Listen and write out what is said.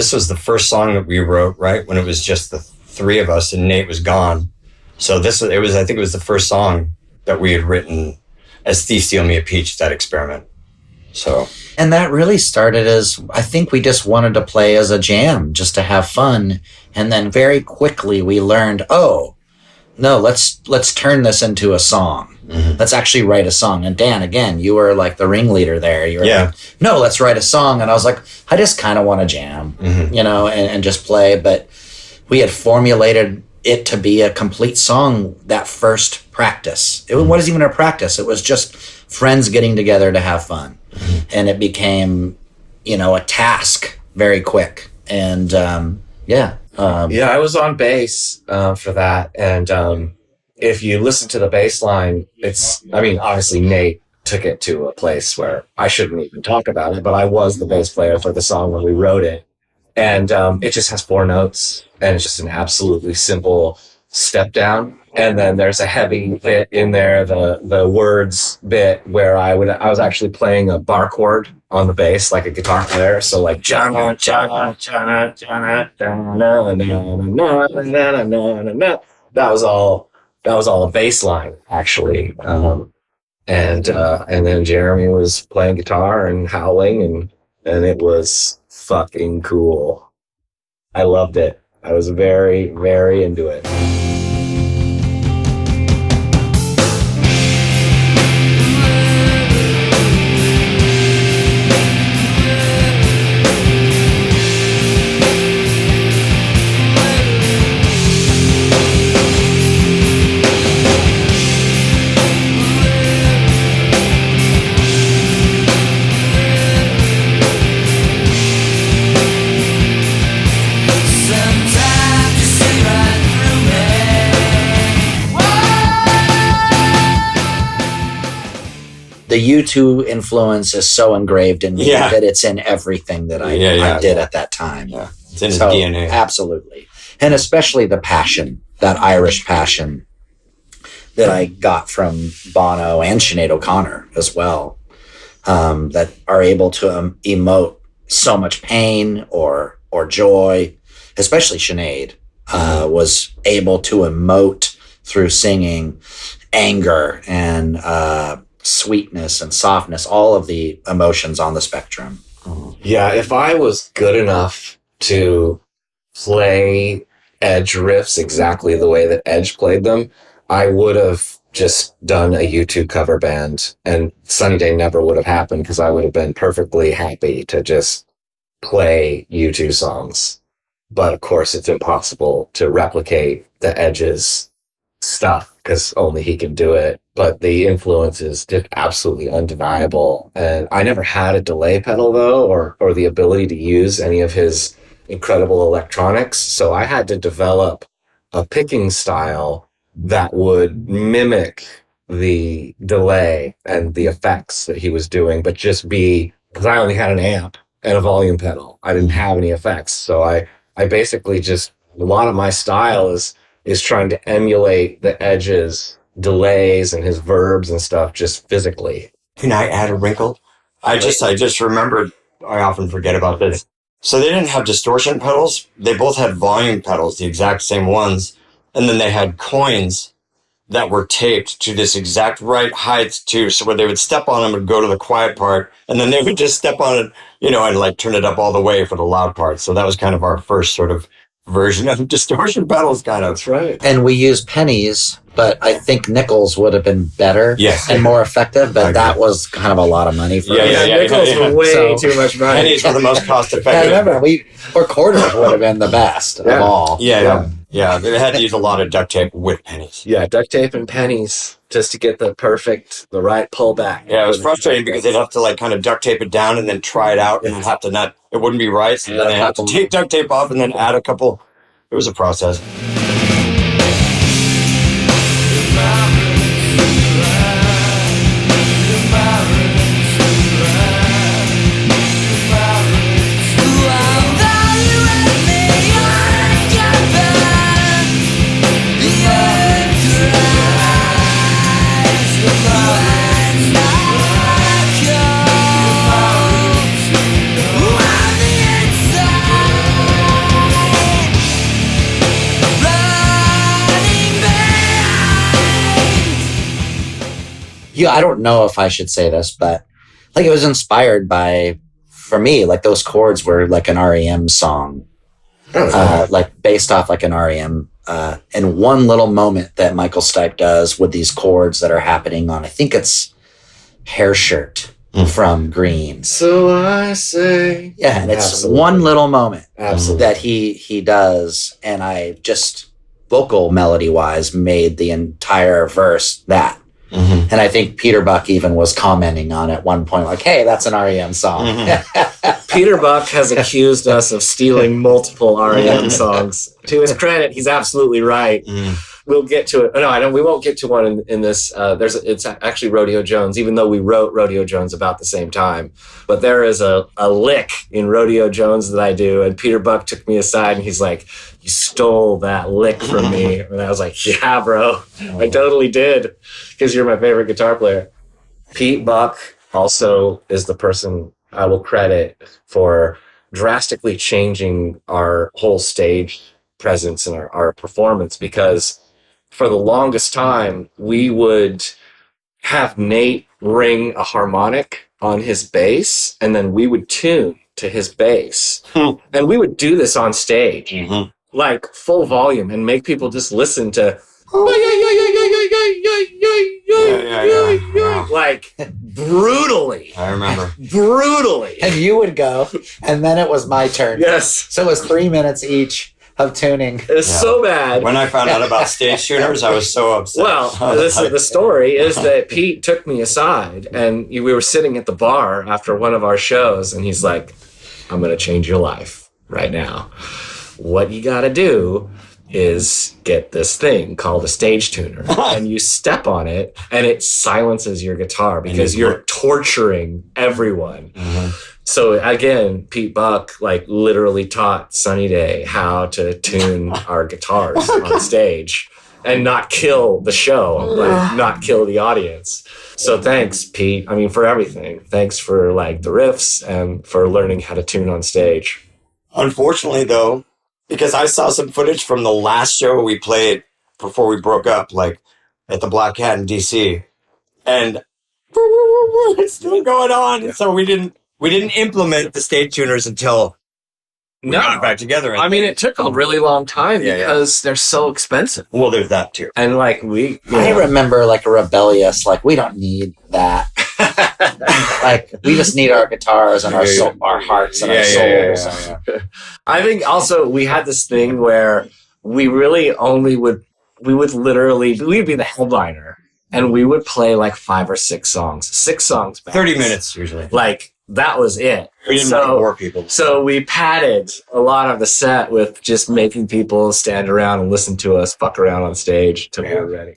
this was the first song that we wrote, right? When it was just the three of us and Nate was gone. So I think it was the first song that we had written as Thief Steal Me a Peach, that experiment. So. And that really started as, I think we just wanted to play as a jam, just to have fun. And then very quickly we learned, oh, no, let's turn this into a song. Mm-hmm. Let's actually write a song. And Dan, again, you were like the ringleader there. You were like, no, let's write a song. And I was like, I just kind of want to jam, and just play. But we had formulated it to be a complete song that first practice. It wasn't even a practice. It was just friends getting together to have fun. Mm-hmm. And it became, a task very quick. And I was on bass for that. And if you listen to the bass line, obviously Nate took it to a place where I shouldn't even talk about it, but I was the bass player for the song when we wrote it. And it just has 4 notes, and it's just an absolutely simple step down. And then there's a heavy bit in there, the words bit, where I was actually playing a bar chord on the bass like a guitar player. So like Jana, Jana, Jana, Jana, that was all a bass line, actually. And then Jeremy was playing guitar and howling, and it was fucking cool. I loved it. I was very, very into it. The U2 influence is so engraved in me that it's in everything that I did at that time. Yeah, it's in his DNA. Absolutely. And especially the passion, that Irish passion that I got from Bono and Sinead O'Connor as well, that are able to emote so much pain or joy. Especially Sinead was able to emote through singing anger and sweetness and softness, all of the emotions on the spectrum. Yeah, if I was good enough to play Edge riffs exactly the way that Edge played them, I would have just done a U2 cover band, and Sunny Day never would have happened, because I would have been perfectly happy to just play U2 songs. But of course, it's impossible to replicate the Edge's stuff, because only he can do it. But the influence is just absolutely undeniable. And I never had a delay pedal, though, or the ability to use any of his incredible electronics. So I had to develop a picking style that would mimic the delay and the effects that he was doing, but just be, because I only had an amp and a volume pedal. I didn't have any effects. So I basically just, a lot of my style is trying to emulate the Edge's delays and his verbs and stuff just physically. Can I add a wrinkle? I just remembered, I often forget about this. So they didn't have distortion pedals. They both had volume pedals, the exact same ones. And then they had coins that were taped to this exact right height too. So when they would step on them and go to the quiet part, and then they would just step on it, and like turn it up all the way for the loud part. So that was kind of our first sort of version of distortion pedals, kind of. That's right. And we used pennies, but I think nickels would have been better and more effective, but that was kind of a lot of money for us. Nickels were way too much money. Pennies were the most cost effective. I remember, or quarters would have been the best of all. Yeah, they had to use a lot of duct tape with pennies. Yeah, duct tape and pennies just to get the right pullback. Yeah, it was frustrating because they'd have to like kind of duct tape it down and then try it out and have to it wouldn't be right. So then they had to take duct tape off and then add a couple. It was a process. I don't know if I should say this, but like it was inspired by, for me, like those chords were like an REM song, like based off like an REM. And one little moment that Michael Stipe does with these chords that are happening on, I think it's Hair Shirt from Green. So I say. Yeah, and it's one little moment that he does, and I just, vocal melody wise, made the entire verse that. And I think Peter Buck even was commenting on it at one point, like, hey, that's an REM song. Peter Buck has accused us of stealing multiple REM songs. To his credit, he's absolutely right. We'll get to it. No, I don't. We won't get to one in this. It's actually Rodeo Jones, even though we wrote Rodeo Jones about the same time. But there is a lick in Rodeo Jones that I do, and Peter Buck took me aside and he's like, "You stole that lick from me," and I was like, "Yeah, bro, I totally did, because you're my favorite guitar player." Pete Buck also is the person I will credit for drastically changing our whole stage presence and our performance, because for the longest time, we would have Nate ring a harmonic on his bass, and then we would tune to his bass. And we would do this on stage, like full volume, and make people just listen to like brutally. I remember. Brutally. And you would go, and then it was my turn. Yes. So it was 3 minutes each of tuning. It's so bad. When I found out about stage tuners, I was so upset. Well, the story is that Pete took me aside, and we were sitting at the bar after one of our shows, and he's like, "I'm going to change your life right now. What you got to do is get this thing called a stage tuner, and you step on it, and it silences your guitar because you're torturing everyone." So again, Pete Buck like literally taught Sunny Day how to tune our guitars on stage and not kill the show, like not kill the audience. So thanks, Pete. I mean, for everything. Thanks for like the riffs and for learning how to tune on stage. Unfortunately, though, because I saw some footage from the last show we played before we broke up, like at the Black Cat in DC, and it's still going on. So we didn't implement the stage tuners until we got it back together. I mean, it took a really long time because they're so expensive. Well, there's that too. And like I remember like a rebellious, like, we don't need that. Like, we just need our guitars and our hearts and our souls. I think also we had this thing where we really only we'd be the headliner, and we would play like 5 or 6 songs. 6 songs max. 30 minutes usually. Like, that was it. We didn't want to bore people. So we padded a lot of the set with just making people stand around and listen to us fuck around on stage until we were ready.